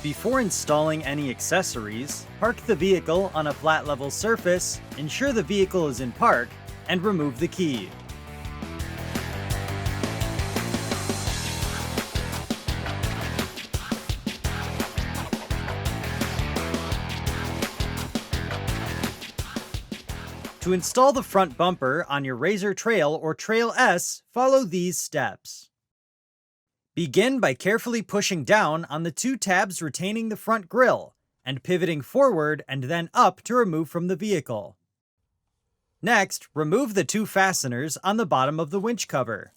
Before installing any accessories, park the vehicle on a flat level surface, ensure the vehicle is in park, and remove the key. To install the front bumper on your RZR Trail or Trail S, follow these steps. Begin by carefully pushing down on the two tabs retaining the front grille, and pivoting forward and then up to remove from the vehicle. Next, remove the two fasteners on the bottom of the winch cover.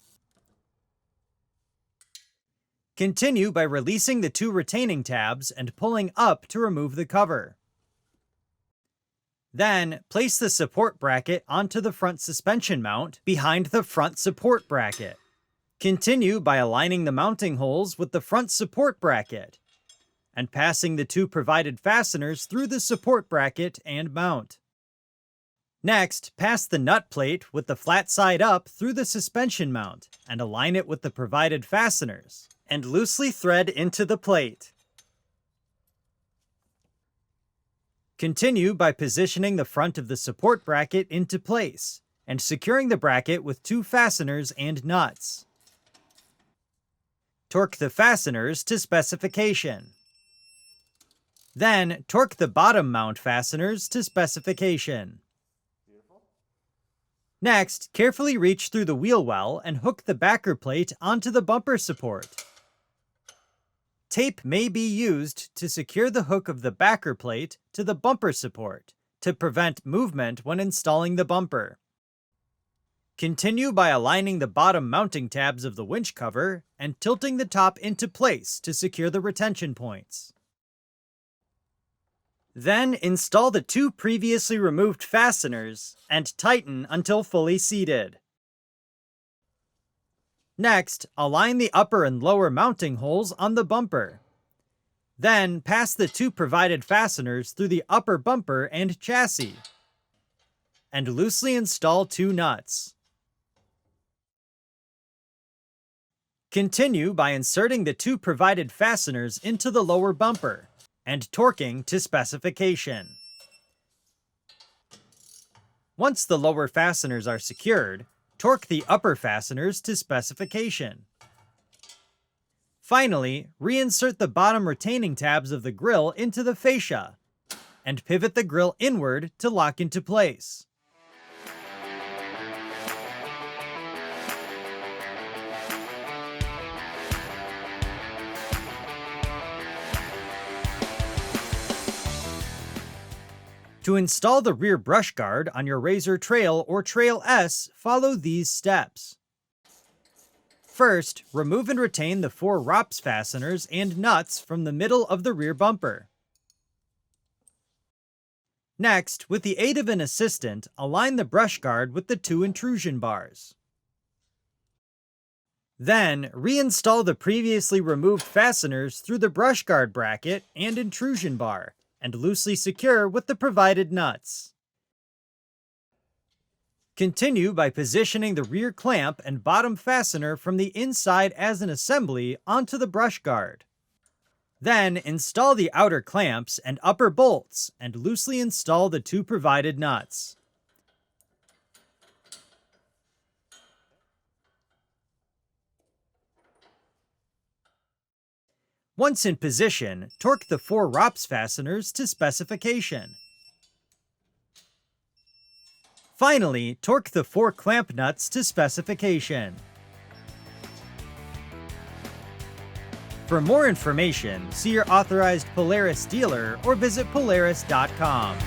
Continue by releasing the two retaining tabs and pulling up to remove the cover. Then, place the support bracket onto the front suspension mount behind the front support bracket. Continue by aligning the mounting holes with the front support bracket and passing the two provided fasteners through the support bracket and mount. Next, pass the nut plate with the flat side up through the suspension mount and align it with the provided fasteners, and loosely thread into the plate. Continue by positioning the front of the support bracket into place and securing the bracket with two fasteners and nuts. Torque the fasteners to specification. Then, torque the bottom mount fasteners to specification. Next, carefully reach through the wheel well and hook the backer plate onto the bumper support. Tape may be used to secure the hook of the backer plate to the bumper support to prevent movement when installing the bumper. Continue by aligning the bottom mounting tabs of the winch cover and tilting the top into place to secure the retention points. Then install the two previously removed fasteners and tighten until fully seated. Next, align the upper and lower mounting holes on the bumper. Then, pass the two provided fasteners through the upper bumper and chassis, and loosely install two nuts. Continue by inserting the two provided fasteners into the lower bumper and torquing to specification. Once the lower fasteners are secured, torque the upper fasteners to specification. Finally, reinsert the bottom retaining tabs of the grille into the fascia, and pivot the grille inward to lock into place. To install the rear brush guard on your RZR Trail or Trail S, follow these steps. First, remove and retain the four ROPS fasteners and nuts from the middle of the rear bumper. Next, with the aid of an assistant, align the brush guard with the two intrusion bars. Then, reinstall the previously removed fasteners through the brush guard bracket and intrusion bar, and loosely secure with the provided nuts. Continue by positioning the rear clamp and bottom fastener from the inside as an assembly onto the brush guard. Then, install the outer clamps and upper bolts and loosely install the two provided nuts. Once in position, torque the four ROPS fasteners to specification. Finally, torque the four clamp nuts to specification. For more information, see your authorized Polaris dealer or visit Polaris.com.